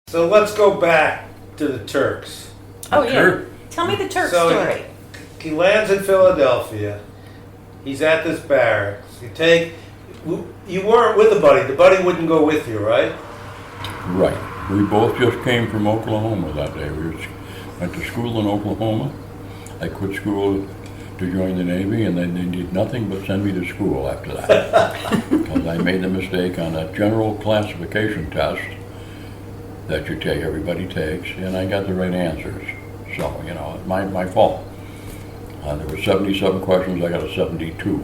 So let's go back to the Turks. Oh, yeah. Sure. Tell me the Turk So story. he lands in Philadelphia. He's at this barracks. You weren't with the buddy. The buddy wouldn't go with you, right? Right. We both just came from Oklahoma that day. Went to school in Oklahoma. I quit school to join the Navy, and then they did nothing but send me to school after that. Because I made the mistake on a general classification test that everybody takes, and I got the right answers. So, my fault. There were 77 questions, I got a 72.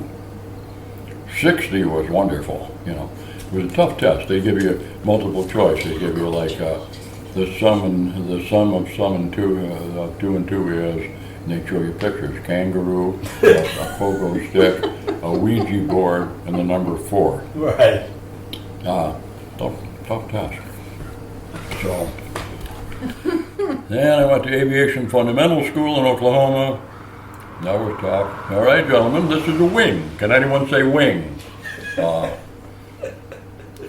60 was wonderful, It was a tough test. They give you multiple choice. They give you like the sum of sum and two and two is, and they show you pictures: kangaroo, a pogo stick, a Ouija board, and the number 4. Right. Tough task. So then I went to aviation fundamental school in Oklahoma. That was tough. All right, gentlemen, this is a wing. Can anyone say wing? Some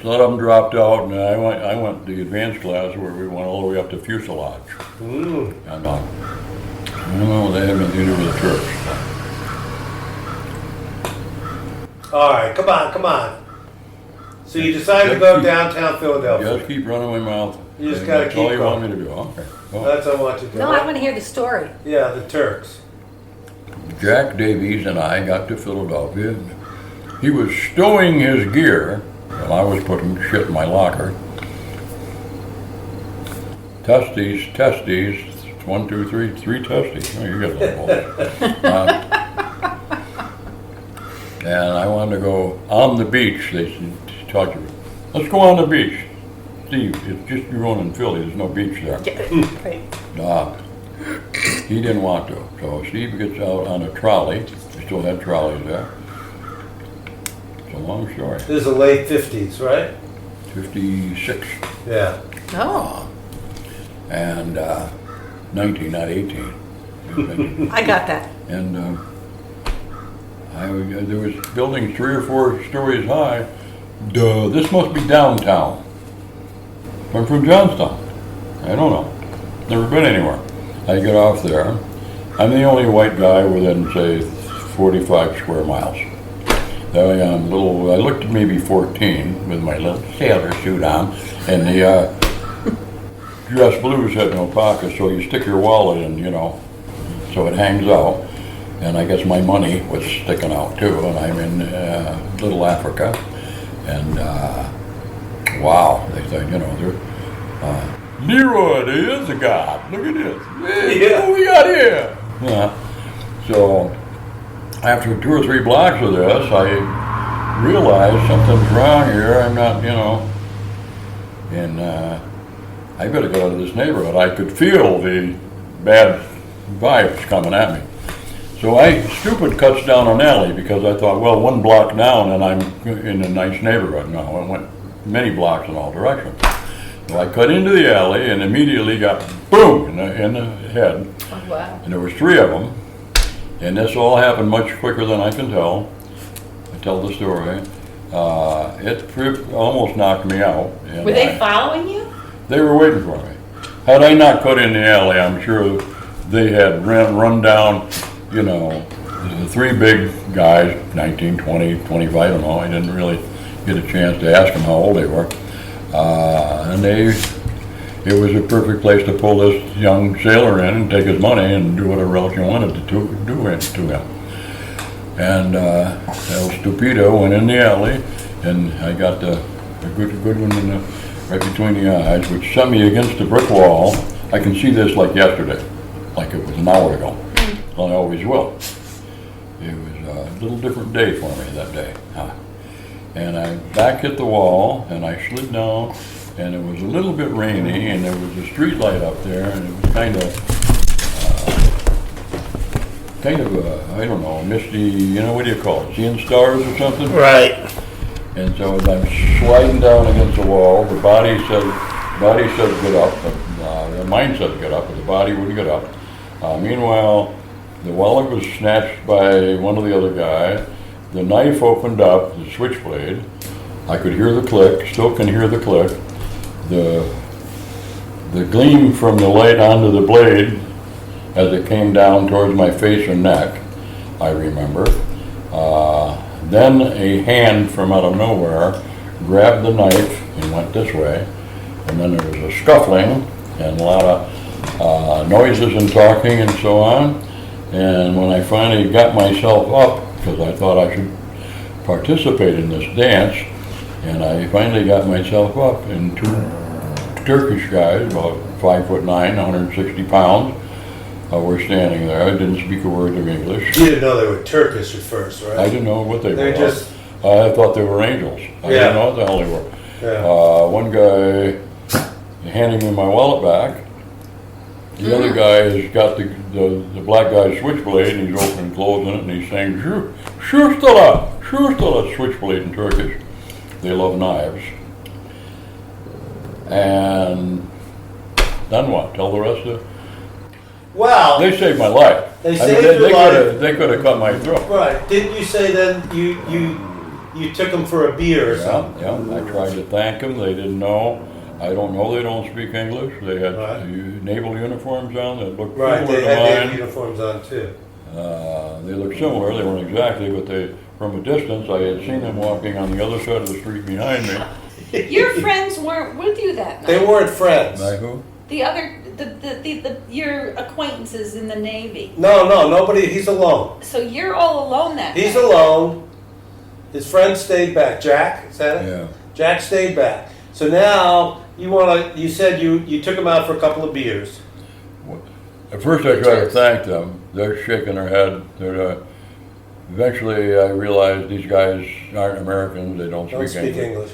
of them dropped out, and I went to the advanced class where we went all the way up to fuselage. Ooh. And I don't know, they had nothing to do with the Turks. All right, come on. So you decided to go downtown Philadelphia. Just keep running my mouth. You just got to keep That's all you going. want me to do. Okay. Well, That's what I want you to do. No, I want to hear the story. Yeah, the Turks. Jack Davies and I got to Philadelphia. He was stowing his gear while I was putting shit in my locker. Testes. 1, 2, 3, 3 testes. Oh, you got a little and I wanted to go on the beach. They taught you, let's go on the beach. Steve, it's just your own in Philly. There's no beach there. Right. He didn't want to. So Steve gets out on a trolley. We still had trolleys there. It's a long story. This is the late 50s, right? 56. Yeah. Oh, And 19, not 18. I got that. And there was buildings 3 or 4 stories high. Duh, this must be downtown. I'm from Johnstown. I don't know. Never been anywhere. I get off there. I'm the only white guy within, say, 45 square miles. There I am, I looked maybe 14 with my little sailor suit on, and the dress blues had no pockets, so you stick your wallet in, so it hangs out. And I guess my money was sticking out too, and I'm in Little Africa. And wow, they said, Leroy, there is a God. Look at this. Hey, Yeah. what we got here? Yeah. So after 2 or 3 blocks of this, I realized something's wrong here. I'm not, and I better get out of this neighborhood. I could feel the bad vibes coming at me. So I cuts down an alley because I thought, well, 1 block down and I'm in a nice neighborhood. No, I went many blocks in all directions. So I cut into the alley and immediately got boom in the head. Oh, wow. And there was 3 of them. And this all happened much quicker than I can tell. I tell the story. It almost knocked me out. And Were they following you? They were waiting for me. Had I not cut in the alley, I'm sure they had run down, the 3 big guys, 19, 20, 25, I don't know. I didn't really get a chance to ask them how old they were. And it was a perfect place to pull this young sailor in and take his money and do whatever else you wanted to do to him. And El Stupido went in the alley, and I got a good one right between the eyes, which sent me against the brick wall. I can see this like yesterday, like it was an hour ago. Well, I always will. It was a little different day for me that day. And I back hit the wall, and I slid down, and it was a little bit rainy, and there was a street light up there, and it was kind of I don't know, misty, what do you call it, seeing stars or something? Right. And so as I'm sliding down against the wall, the body said get up, but the mind said get up, but the body wouldn't get up. Meanwhile, the wallet was snatched by one of the other guys. The knife opened up, the switchblade. I could hear the click, still can hear the click. The the gleam from the light onto the blade as it came down towards my face and neck, I remember. Then a hand from out of nowhere grabbed the knife and went this way. And then there was a scuffling and a lot of noises and talking and so on. And when I finally got myself up, because I thought I should participate in this dance, and I finally got myself up, and two Turkish guys, about 5'9", 160 pounds, were standing there. I didn't speak a word of English. You didn't know they were Turkish at first, right? I didn't know what they They're were. just- I thought they were angels. I Yeah. didn't know what the hell they were. Yeah. One guy handing me my wallet back. The other guy has got the black guy's switchblade, and he's opening and closing it, and he's saying, sure, switchblade in Turkish. They love knives. And then what? Tell the rest of it? Well, They saved my life. They saved your they life. They could have cut my throat. right. Didn't you say then you took them for a beer or something? Yeah, I tried to thank them. They didn't know. I don't know. They don't speak English. They had Right. naval uniforms on that looked Right, similar they to had mine. their uniforms on too. They looked similar. They weren't exactly, but from a distance, I had seen them walking on the other side of the street behind me. Your friends weren't with you that night. They weren't friends. By who? The other, your acquaintances in the Navy. No, nobody. He's alone. So you're all alone that He's night. alone. His friend stayed back. Jack, is that it? Yeah. Jack stayed back. So now you said you took him out for a couple of beers. At first, I tried to thank them. They're shaking their head. Eventually, I realized these guys aren't Americans. They don't Don't speak speak English. English.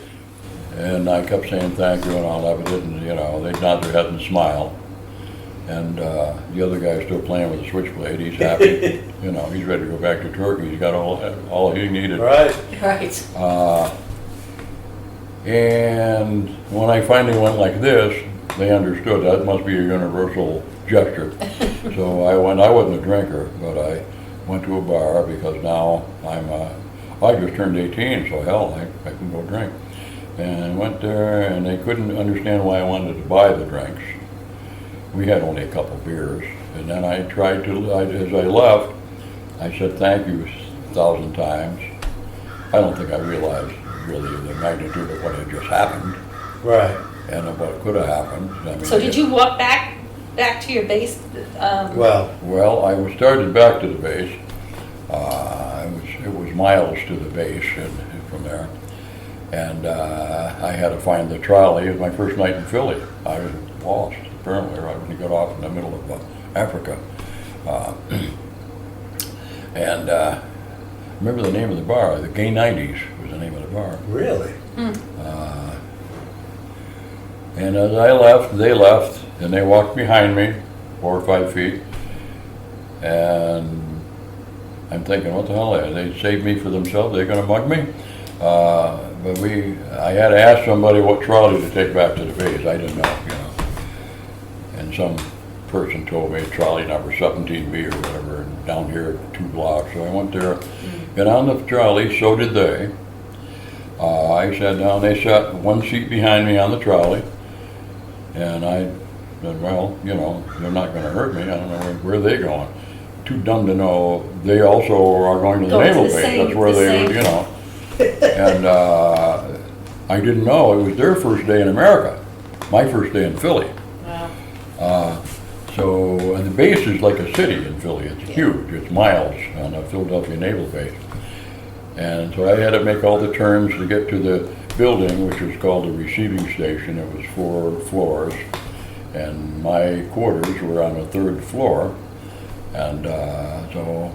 And I kept saying thank you and all that, but didn't, they'd nod their head and smile. And the other guy's still playing with the switchblade. He's happy. He's ready to go back to Turkey. He's got all he needed. Right. Right. And when I finally went like this, they understood that must be a universal gesture. So I wasn't a drinker, but I went to a bar because now I just turned 18, so hell, I can go drink. And went there, and they couldn't understand why I wanted to buy the drinks. We had only a couple beers, and then I tried to, as I left, I said thank you 1,000 times. I don't think I realized really the magnitude of what had just happened Right. and of what could have happened. I mean, So did you walk back to your base? Well, I was started back to the base. It was miles to the base and from there. And I had to find the trolley. It was my first night in Philly. I was lost, apparently, right when you got off in the middle of Africa. And remember the name of the bar, the Gay 90s was the name of the bar. really? And as I left, they left, and they walked behind me, 4 or 5 feet. And I'm thinking, what the hell? They saved me for themselves. They're going to mug me. But I had to ask somebody what trolley to take back to the base. I didn't know, And some person told me trolley number 17B or whatever, and down here 2 blocks. So I went there, got on the trolley. So did they. I sat down. They sat 1 seat behind me on the trolley, and I said, well, they're not going to hurt me. I don't know where they're going. Too dumb to know they also are going to the naval base. That's where they were, And I didn't know it was their first day in America, my first day in Philly. Wow. And the base is like a city in Philly. It's huge. It's miles on the Philadelphia Naval Base. And so I had to make all the turns to get to the building, which was called the receiving station. It was 4 floors, and my quarters were on the 3rd floor. And so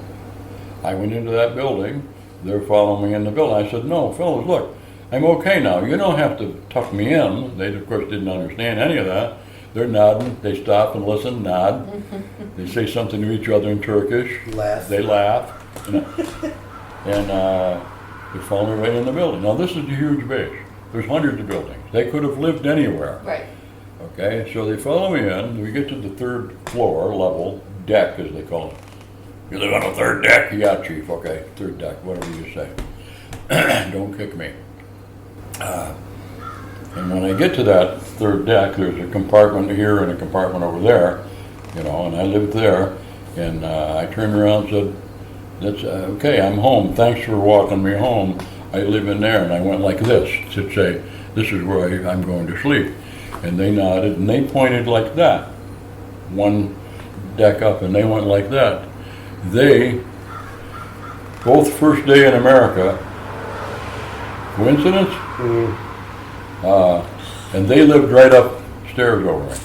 I went into that building. They're following me in the building. I said, no, fellas, look, I'm okay now. You don't have to tuck me in. They, of course, didn't understand any of that. They're nodding. They stop and listen, nod. They say something to each other in Turkish. Laugh. They laugh. And they follow me right in the building. Now, this is a huge base. There's hundreds of buildings. They could have lived anywhere. Right. Okay, so they follow me in. We get to the 3rd floor level, deck, as they call it. You live on the 3rd deck? Yeah, Chief. Okay, 3rd deck, whatever you say. Don't kick me. And when I get to that third deck, there's a compartment here and a compartment over there, you know, and I lived there. And I turned around and said, "That's okay, I'm home. Thanks for walking me home. I live in there." And I went like this to say, "This is where I'm going to sleep." And they nodded and they pointed like that. One deck up, and they went like that. They, both first day in America, coincidence? And they lived right upstairs over me.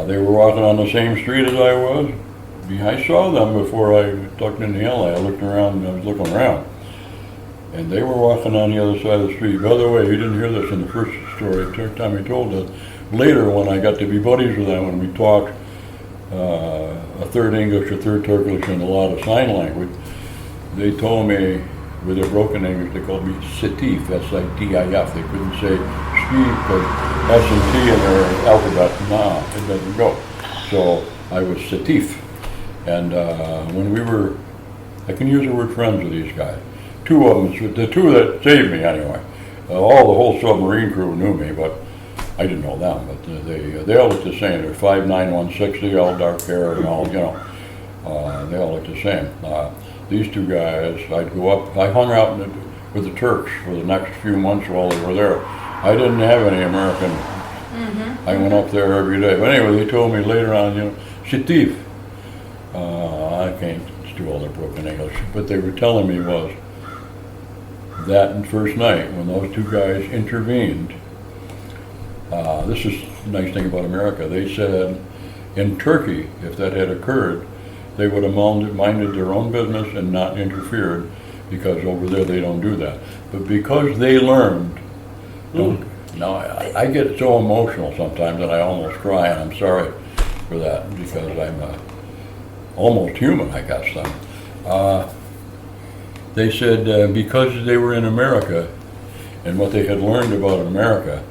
They were walking on the same street as I was. I saw them before I tucked into LA. I looked around and I was looking around. And they were walking on the other side of the street. By the way, you didn't hear this in the first story, the time I told it. Later, when I got to be buddies with them, when we talked a third English, a third Turkish, and a lot of sign language, they told me, with their broken English, they called me Steve, S-I-T-I-F. They couldn't say Steve because S and T in their alphabet, no, it doesn't go. So I was Steve. And when we were, I can use the word friends with these guys. Two of them, the two that saved me anyway. The whole submarine crew knew me, but I didn't know them. But they all looked the same. They're 5'9", 160, all dark hair and all, you know. They all looked the same. These two guys, I'd go up, I hung out with the Turks for the next few months while they were there. I didn't have any American. I went up there every day. But anyway, they told me later on, you know, Steve. I can't do all their broken English, but they were telling me was that first night when those two guys intervened, this is the nice thing about America, they said in Turkey, if that had occurred, they would have minded their own business and not interfered, because over there they don't do that. But because they learned, now I get so emotional sometimes that I almost cry, and I'm sorry for that because I'm almost human, I guess. They said because they were in America and what they had learned about America,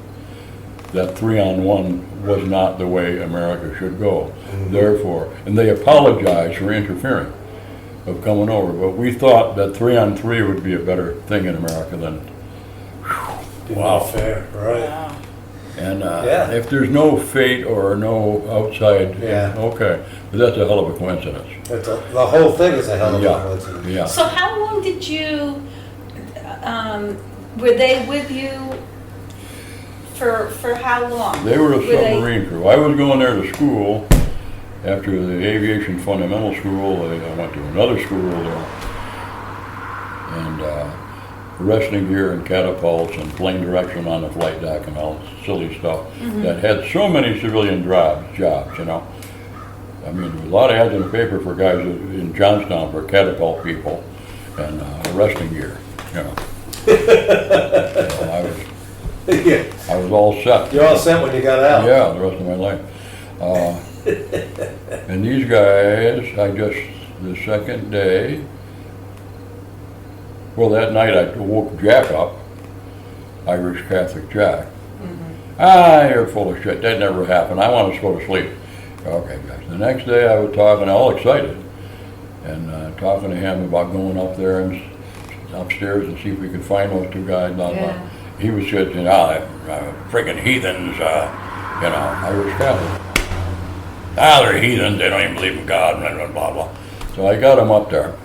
that 3-on-1 was not the way America should go. Therefore, and they apologized for interfering, of coming over. But we thought that 3-on-3 would be a better thing in America than. Wow, fair, right? Wow. And if there's no fate or no outside, okay, but that's a hell of a coincidence. The whole thing is a hell of a coincidence. Yeah. So how long did you, were they with you for how long? They were a submarine crew. I was going there to school after the aviation fundamental school. I went to another school there, and wrestling gear and catapults and plane direction on the flight deck and all silly stuff that had so many civilian jobs, you know. I mean, there was a lot of ads in the paper for guys in Johnstown for catapult people and wrestling gear, you know. I was all set. You're all set when you got out. Yeah, the rest of my life. And these guys, the second day, well, that night I woke Jack up, Irish Catholic Jack. You're full of shit. That never happened. I want to go to sleep. Okay, guys. The next day I was talking, all excited, and talking to him about going up there and upstairs and see if we could find those two guys. He was just, you know, freaking heathens, you know, Irish Catholic. They're heathens. They don't even believe in God, blah, blah, blah, blah. So I got him up there.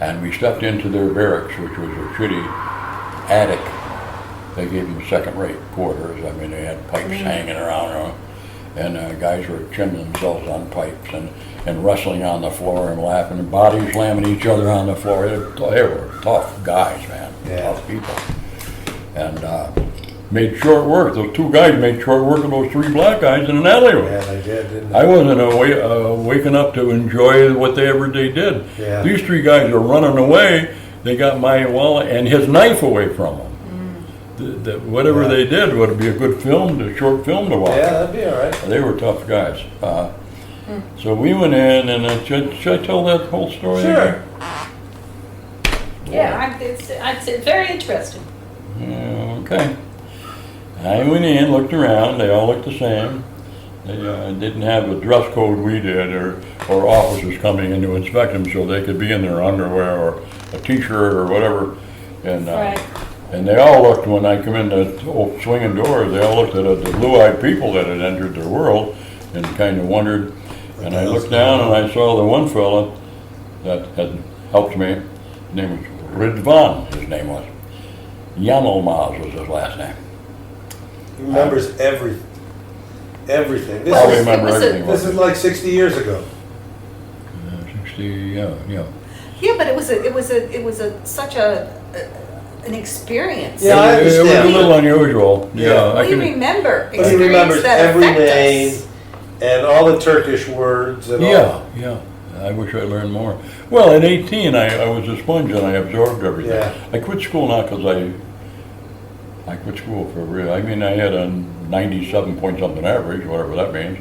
And we stepped into their barracks, which was a shitty attic. They gave them second-rate quarters. I mean, they had pipes hanging around, and guys were chinning themselves on pipes and wrestling on the floor and laughing, and bodies slamming each other on the floor. They were tough guys, man, tough people. And made short work. Those two guys made short work of those three black guys in an alleyway. Yeah, they did, didn't they? I wasn't waking up to enjoy whatever they did. Yeah. These three guys are running away. They got my wallet and his knife away from them. Whatever they did would be a good film, a short film to watch. Yeah, that'd be all right. They were tough guys. So we went in, and should I tell that whole story? Sure. Yeah, it's very interesting. Okay. I went in, looked around. They all looked the same. They didn't have a dress code we did, or officers coming in to inspect them, so they could be in their underwear or a T-shirt or whatever. And Right. And they all looked, when I come in the old swinging doors, they all looked at the blue-eyed people that had entered their world and kind of wondered. And I looked down and I saw the one fella that had helped me. His name was Ridvan, his name was. Yanolmaz was his last name. He remembers everything. Everything. I remember everything. This is like 60 years ago. 60, yeah. Yeah, but it was such an experience. Yeah, I It was a understand. little unusual. Yeah, We remember But he remembers experiences that every affect name us. and all the Turkish words and all. Yeah. I wish I learned more. Well, at 18, I was a sponge and I absorbed everything. Yeah. I quit school not because I quit school for real. I mean, I had a 97 point something average, whatever that means.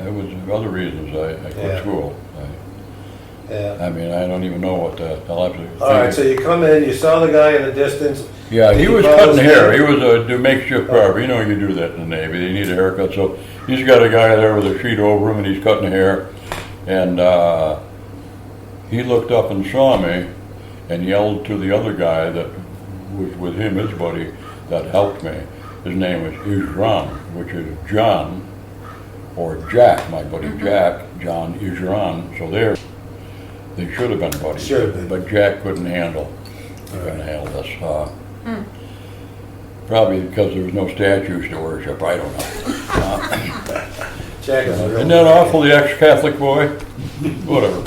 It was other reasons I quit Yeah. school. Yeah. I mean, I don't even know what I'll have to. All right, so you come in, you saw the guy in the distance. Yeah, he Did you was call cutting his hair. name? He was a makeshift barber. You know, you do that in the Navy. They need a haircut. So he's got a guy there with a sheet over him, and he's cutting hair. And he looked up and saw me, and yelled to the other guy that was with him, his buddy, that helped me. His name was Ijran, which is John, or Jack, my buddy Jack, John Ijran. So they should have been buddies. Should have been. But Jack couldn't handle this. Probably because there was no statues to worship. I don't know. Jack is a real Isn't that awful, the ex-Catholic boy? Whatever.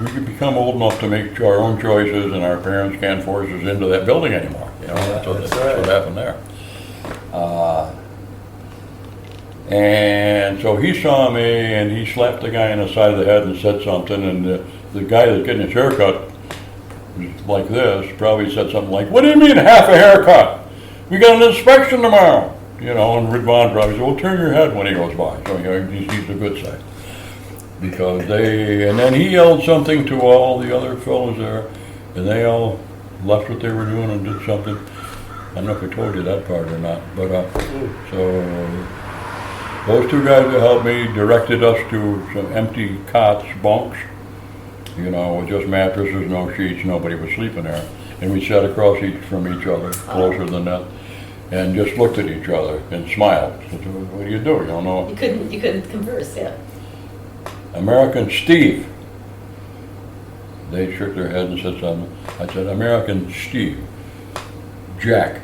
We could become old enough to make our own choices, and our parents can't force us into that building anymore. You know, that's what right. happened there. And so he saw me, and he slapped the guy on the side of the head and said something, and the guy that's getting his haircut was like this, probably said something like, "What do you mean half a haircut? We got an inspection tomorrow." You know, and Ridvan probably said, "Well, turn your head when he goes by." So, you know, he sees the good side. Because and then he yelled something to all the other fellows there, and they all left what they were doing and did something. I don't know if I told you that part or not, but, so, those two guys that helped me directed us to some empty cots, bunks, you know, with just mattresses, no sheets, nobody was sleeping there. And we sat across from each other, closer than that, and just looked at each other and smiled. Said, "What do? You don't know?" You couldn't converse, yeah. American Steve. They shook their heads and said something. I said, "American Steve." Jack.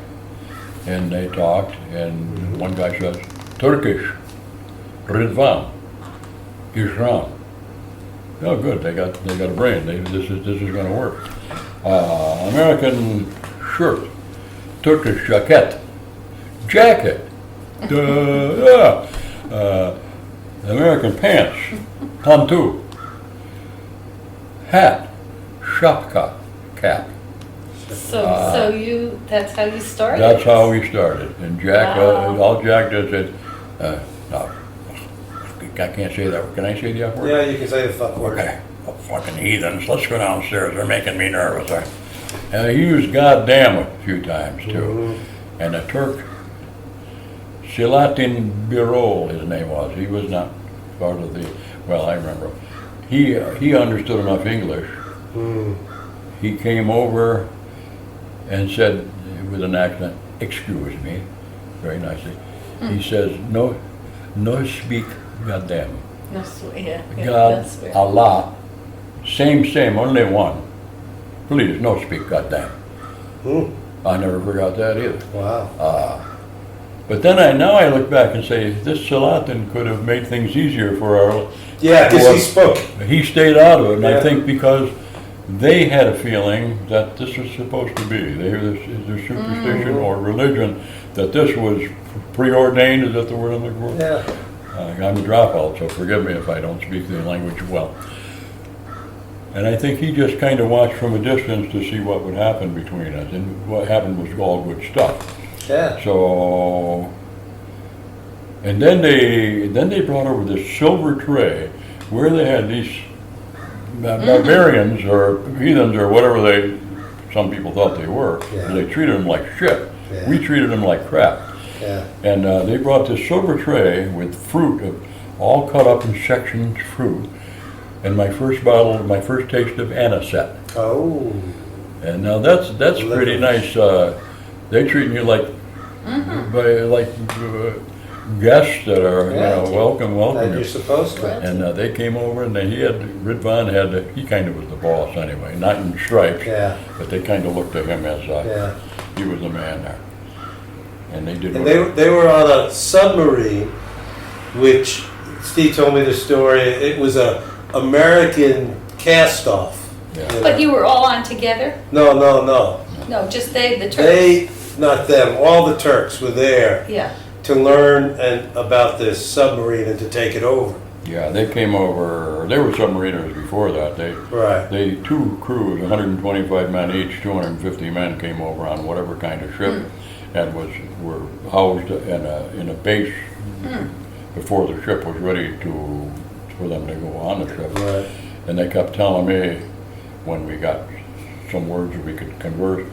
And they talked, and one guy says, "Turkish. Ridvan. Islam." Oh, good. They got a brain. This is going to work. American shirt. Turkish jacket. American pants. Pantu. Hat. Shapka. Cap. So that's how you started? That's how we started. And Jack, Wow. all Jack did said, no, I can't say that. Can I say the F word? Yeah, you can say the fuck word. Okay. Oh, fucking heathens. Let's go downstairs. They're making me nervous. And he used goddamn a few times, too. And the Turk, Selahattin Birol, his name was. He was not part of the, well, I remember. He understood enough English. He came over and said, with an accent, "Excuse me," very nicely. He says, no speak goddamn. No swear, yeah. God, no swear. Allah, same, only one. Please, no speak goddamn. I never forgot that either. Wow. But then now I look back and say, this Salatin could have made things easier for our... Yeah, because he spoke. He stayed out of it, and Yeah. I think because they had a feeling that this was supposed to be. Their superstition or religion, that this was preordained. Is that the word I'm looking for? Yeah. I'm a dropout, so forgive me if I don't speak the language well. And I think he just kind of watched from a distance to see what would happen between us, and what happened was all good stuff. Yeah. So, and then they brought over this silver tray where they had these barbarians or heathens or whatever some people thought they were. Yeah. They treated them like shit. Yeah. We treated them like crap. Yeah. And they brought this silver tray with fruit, all cut up in sections fruit, and my first taste of anisette. Oh. And now that's pretty nice. They treat you like guests that are welcome. And you're supposed to. And they came over, and Ridvan he kind of was the boss anyway, not in stripes, but they kind of looked at him as he was the man there. And they did. And they were on a submarine, which Steve told me the story. It was a American cast-off. Yeah. But you were all on together? No. No, just the Turks. They, not them. All the Turks were there. Yeah. To learn about this submarine and to take it over. Yeah, they came over. They were submariners before that. They two crews, 125 men each, 250 men came over on whatever kind of ship, and were housed in a base before the ship was ready for them to go on the ship. Right. And they kept telling me when we got some words that we could converse,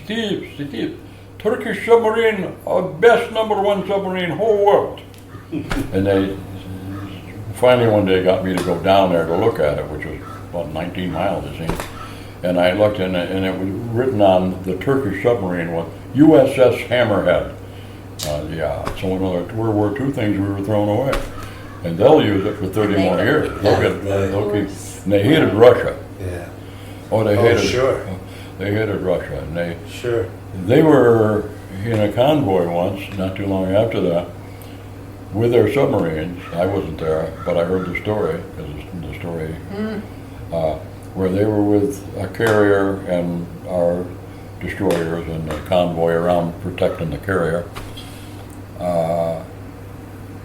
Steve. Turkish submarine, best #1 submarine whole world. And they finally one day got me to go down there to look at it, which was about 19 miles, it seemed. And I looked and it was written on the Turkish submarine with USS Hammerhead. So in other World War II things we were throwing away. And they'll use it for 30 more years. And they hated Russia. Yeah. Oh, they hated. Sure. They hated Russia, and they were in a convoy once, not too long after that, with their submarines. I wasn't there, but I heard the story, where they were with a carrier and our destroyers and the convoy around protecting the carrier.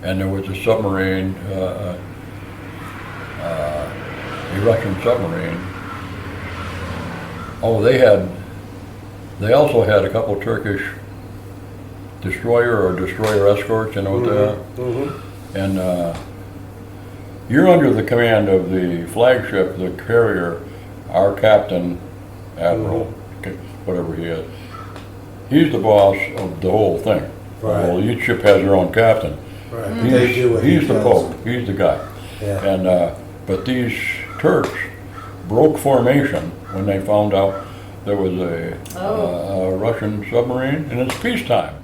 And there was a submarine, a Russian submarine. Oh, they also had a couple Turkish destroyer escorts, you know what they are? Mm-hmm. And you're under the command of the flagship, the carrier, our captain, admiral, whatever he is. He's the boss of the whole thing. Right. Well, each ship has their own captain. Right. He's the Pope. He's the guy. Yeah. And but these Turks broke formation when they found out there was a Russian submarine, and it's peacetime.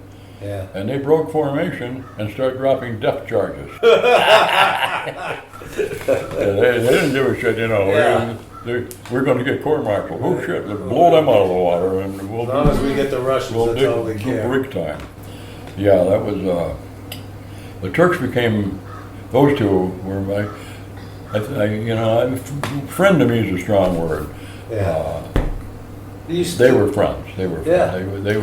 Yeah. And they broke formation and started dropping depth charges. They didn't give a shit, you know. Yeah. We're going to get court-martialed. Oh shit! Blow them out of the water, and as long as we get the Russians, that's all we care. Break time. Yeah, that was. The Turks became. Those two were friend to me is a strong word. Yeah. They were friends. They were friends. They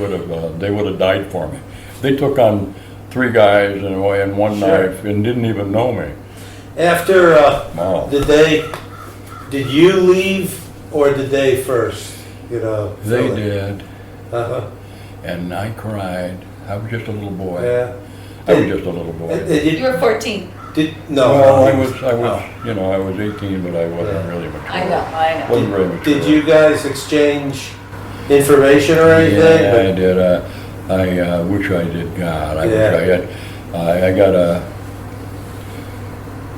would have died for me. They took on 3 guys and one knife and didn't even know me. After did you leave or did they first? You know. They did. And I cried. I was just a little boy. Yeah. I was just a little boy. You were 14. I was 18, but I wasn't really mature. I know. Wasn't very mature. Did you guys exchange information or anything? Yeah, I did. I wish I did. God, I wish I had.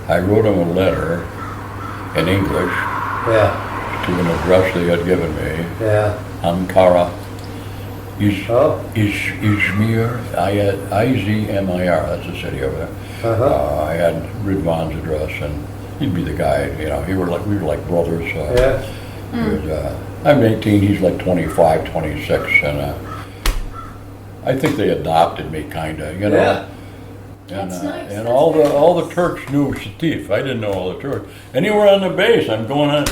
I wrote him a letter in English to an address they had given me. Yeah. Ankara. Izmir, Izmir, that's the city over there. I had Ridvan's address, and he'd be the guy, you know, we were like brothers. I'm 18, he's like 25, 26, and I think they adopted me, kind of, you know. Yeah. And, That's nice. And all the Turks knew Steve. I didn't know all the Turks. Anywhere on the base, I'm going on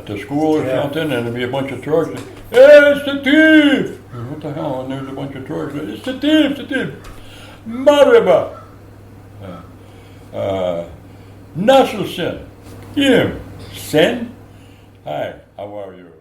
to school or something, and there'd be a bunch of Turks. Hey, it's Steve! What the hell? And there's a bunch of Turks. It's Steve! Marhaba! Nasılsın? İyiyim. Sen? Hi, how are you?